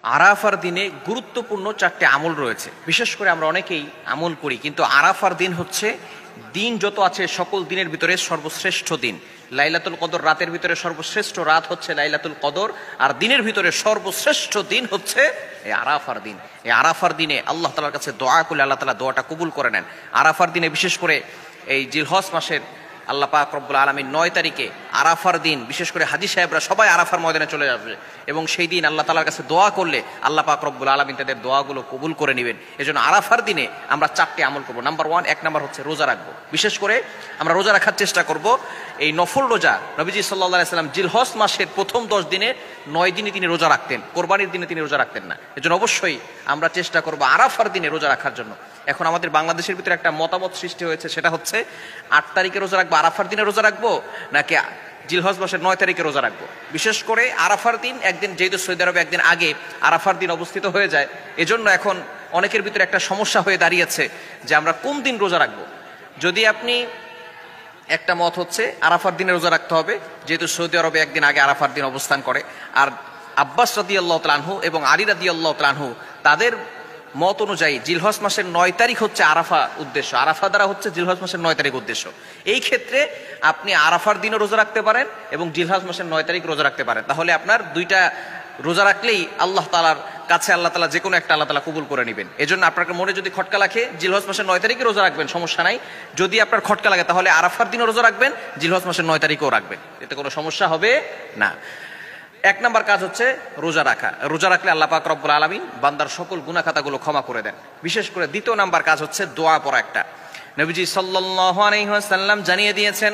আরাফার দিনে গুরুত্বপূর্ণ চারটে আমল রয়েছে। বিশেষ করে আমরা অনেকেই আমল করি, কিন্তু আরাফার দিন হচ্ছে দিন যত আছে সকল দিনের ভিতরে সর্বশ্রেষ্ঠ দিন। লাইলাতুল কদর রাতের ভিতরে সর্বশ্রেষ্ঠ রাত হচ্ছে লাইলাতুল কদর, আর দিনের ভিতরে সর্বশ্রেষ্ঠ দিন হচ্ছে এই আরাফার দিন। এই আরাফার দিনে আল্লাহ তাআলার কাছে দোয়া করলে আল্লাহ তাআলা দোয়াটা কবুল করে নেন। আরাফার দিনে বিশেষ করে এই জিলহজ মাসের আল্লাহ পাক রব্বুল আলামিন 9 তারিখে আরাফার দিন বিশেষ করে হাজী সাহেবরা সবাই আরাফার ময়দানে চলে যাবে, এবং সেই দিন আল্লাহ তাআলার কাছে দোয়া করলে আল্লাহ পাক রব্বুল আলামিন তাদের দোয়াগুলো কবুল করে নেবেন। এজন্য আরাফার দিনে আমরা 4টে আমল করব। নাম্বার 1, 1 নাম্বার হচ্ছে রোজা রাখবো। বিশেষ করে আমরা রোজা রাখার চেষ্টা করব। এই নফল রোজা নবীজি সাল্লাল্লাহু আলাইহি সাল্লাম জিলহজ মাসের প্রথম 10 দিনে 9 দিনে তিনি রোজা রাখতেন, কোরবানির দিনে তিনি রোজা রাখতেন না। এজন্য অবশ্যই আমরা চেষ্টা করব আরাফার দিনে রোজা রাখার জন্য। এখন আমাদের বাংলাদেশের ভিতরে একটা মতামত সৃষ্টি হয়েছে, সেটা হচ্ছে 8 তারিখে রোজা রাখবো, আরাফার দিনে রোজা রাখবো, নাকি জিলহজ মাসের 9 তারিখে রোজা রাখবো। বিশেষ করে আরাফার দিন একদিন, যেহেতু সৌদি আরবে একদিন আগে আরাফার দিন অবস্থিত হয়ে যায়, এজন্য এখন অনেকের ভিতরে একটা সমস্যা হয়ে দাঁড়িয়েছে যে আমরা কোন দিন রোজা রাখবো। যদি আপনি একটা মত হচ্ছে আরাফার দিনে রোজা রাখতে হবে, যেহেতু সৌদি আরবে একদিন আগে আরাফার দিন অবস্থান করে। আর আব্বাস রাদিয়াল্লাহু তাআলা আনহু এবং আলী রাদিয়াল্লাহু তাআলা আনহু তাদের মত অনুযায়ী জিলহজ মাসের 9 তারিখ হচ্ছে আরাফা উদ্দেশ্য, আরাফা দ্বারা হচ্ছে জিলহজ মাসের 9 তারিখ উদ্দেশ্য। এই ক্ষেত্রে আপনি আরাফার দিনও রোজা রাখতে পারেন এবং জিলহজ মাসের 9 তারিখ রোজা রাখতে পারেন। তাহলে আপনার দুইটা রোজা রাখলেই আল্লাহ তাআলার কাছে আল্লাহ তাআলা যে কোনো একটা আল্লাহ তাআলা কবুল করে নেবেন। এজন্য আপনার মনে যদি খটকা লাগে জিলহজ মাসের 9 তারিখে রোজা রাখবেন, সমস্যা নাই। যদি আপনার খটকা লাগে তাহলে আরাফার দিনও রোজা রাখবেন, জিলহজ মাসের 9 তারিখেও রাখবেন, এতে কোনো সমস্যা হবে না। 1 নাম্বার কাজ হচ্ছে রোজা রাখা। রোজা রাখলে আল্লাহ পাক রব্বুল আলামিন বান্দার সকল গুনাহ খাতাগুলো ক্ষমা করে দেন। বিশেষ করে 2 নাম্বার কাজ হচ্ছে দোয়া পড়া একটা। নবীজি সাল্লাল্লাহু আলাইহি ওয়াসাল্লাম জানিয়ে দিয়েছেন,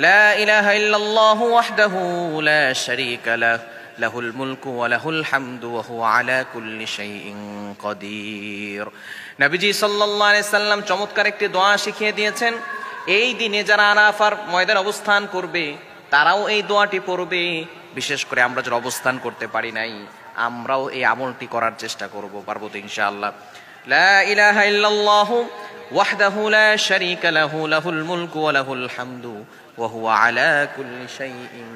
লা ইলাহা ইল্লাল্লাহু ওয়াহদাহু লা শারীকা লাহু লাহুল মুলকু ওয়া লাহুল হামদু ওয়া হুয়া আলা কুল্লি শাইইন কাদির। নবীজি সাল্লাল্লাহু আলাইহি সাল্লাম চমৎকার একটি দোয়া শিখিয়ে দিয়েছেন। এই দিনে যারা আরাফার ময়দানে অবস্থান করবে তারাও এই দোয়াটি পড়বে। বিশেষ করে আমরা যারা অবস্থান করতে পারি নাই, আমরাও এই আমলটি করার চেষ্টা করব, পারবো তো ইনশাআল্লাহ। লা ইলাহা ইল্লাল্লাহু ওয়াহদাহু লা শারীকা লাহু লাহুল মুলকু ওয়া লাহুল হামদু ওয়া হুয়া আলা কুল্লি শাইইন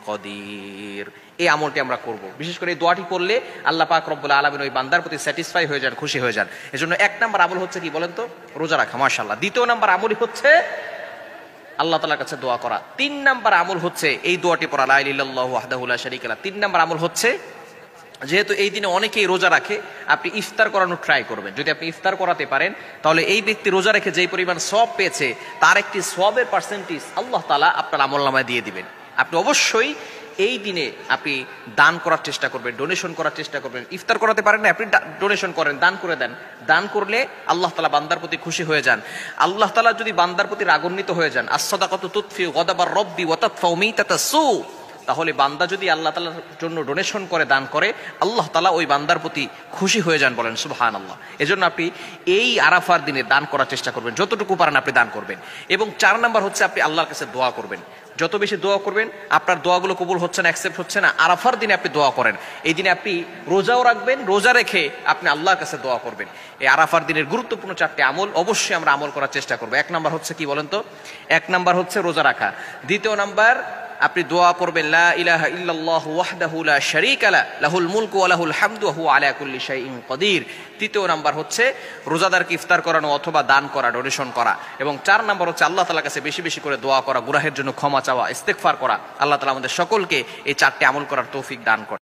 কাদির। এই আমলটি আমরা করব। বিশেষ করে এই দোয়াটি পড়লে আল্লাহ পাক রব্বুল আলামিন ওই বান্দার প্রতি স্যাটিসফাই হয়ে যান, খুশি হয়ে যান। এজন্য 1 নাম্বার আমল হচ্ছে কি বলেন তো? রোজা রাখা, মাশাআল্লাহ। 2 নাম্বার আমলই হচ্ছে আল্লাহ তাআলার কাছে দোয়া করা। 3 নাম্বার আমল হচ্ছে এই দোয়াটি পড়া, লা ইলাহা ইল্লাল্লাহু ওয়াহদাহু লা শারীকা লাহু। 3 নাম্বার আমল হচ্ছে, যেহেতু এই দিনে অনেকেই রোজা রাখে, আপনি ইফতার করানোর ট্রাই করবেন। যদি আপনি ইফতার করাতে পারেন তাহলে এই ব্যক্তি রোজা রেখে যেই পরিমাণ সওয়াব পেয়েছে তার একটি সওয়াবের পার্সেন্টেজ আল্লাহ তাআলা আপনার আমলনামায় দিয়ে দিবেন। আপনি অবশ্যই এই দিনে আপনি দান করার চেষ্টা করবেন, ডোনেশন করার চেষ্টা করবেন। ইফতার করাতে পারেন না, আপনি ডোনেশন করেন, দান করে দেন। দান করলে আল্লাহ তাআলা বান্দার প্রতি খুশি হয়ে যান। আল্লাহ তাআলা যদি বান্দার প্রতি রাগান্বিত হয়ে যান, আস-সাদাকাতু তুতফিউ গাদাবার রব্বি ওয়া তাদফাউ মিতাতাস সু, তাহলে বান্দা যদি আল্লাহ তাআলার জন্য ডোনেশন করে, দান করে, আল্লাহ তাআলা ওই বান্দার প্রতি খুশি হয়ে যান, বলেন সুবহানাল্লাহ। এজন্য আপনি এই আরাফার দিনে দান করার চেষ্টা করবেন, যতটুকু পারেন আপনি দান করবেন। এবং 4 নাম্বার হচ্ছে আপনি আল্লাহর কাছে দোয়া করবেন। যত বেশি দোয়া করবেন, আপনার দোয়াগুলো কবুল হচ্ছে না, অ্যাকসেপ্ট হচ্ছে না, আরাফার দিনে আপনি দোয়া করেন। এই দিনে আপনি রোজাও রাখবেন, রোজা রেখে আপনি আল্লাহর কাছে দোয়া করবেন। এই আরাফার দিনের গুরুত্বপূর্ণ 4টে আমল অবশ্যই আমরা আমল করার চেষ্টা করব। 1 নাম্বার হচ্ছে কি বলেন তো? 1 নাম্বার হচ্ছে রোজা রাখা। 2 নাম্বার আপনি দোয়া করবেন, লা ইলাহা ইল্লাল্লাহু ওয়াহদাহু লা শারীকা লাহু লাহুল মুলকু ওয়া লাহুল হামদু ওয়া হুয়া আলা কুল্লি শাইইন কাদির। 3 নাম্বার হচ্ছে রোজাদারকে ইফতার করানো অথবা দান করা, ডোনেশন করা। এবং 4 নাম্বার হচ্ছে আল্লাহ তাআলার কাছে বেশি বেশি করে দোয়া করা, গুনাহের জন্য ক্ষমা চাওয়া, ইস্তেগফার করা। আল্লাহ তাআলা আমাদের সকলকে এই 4টে আমল করার তৌফিক দান করেন।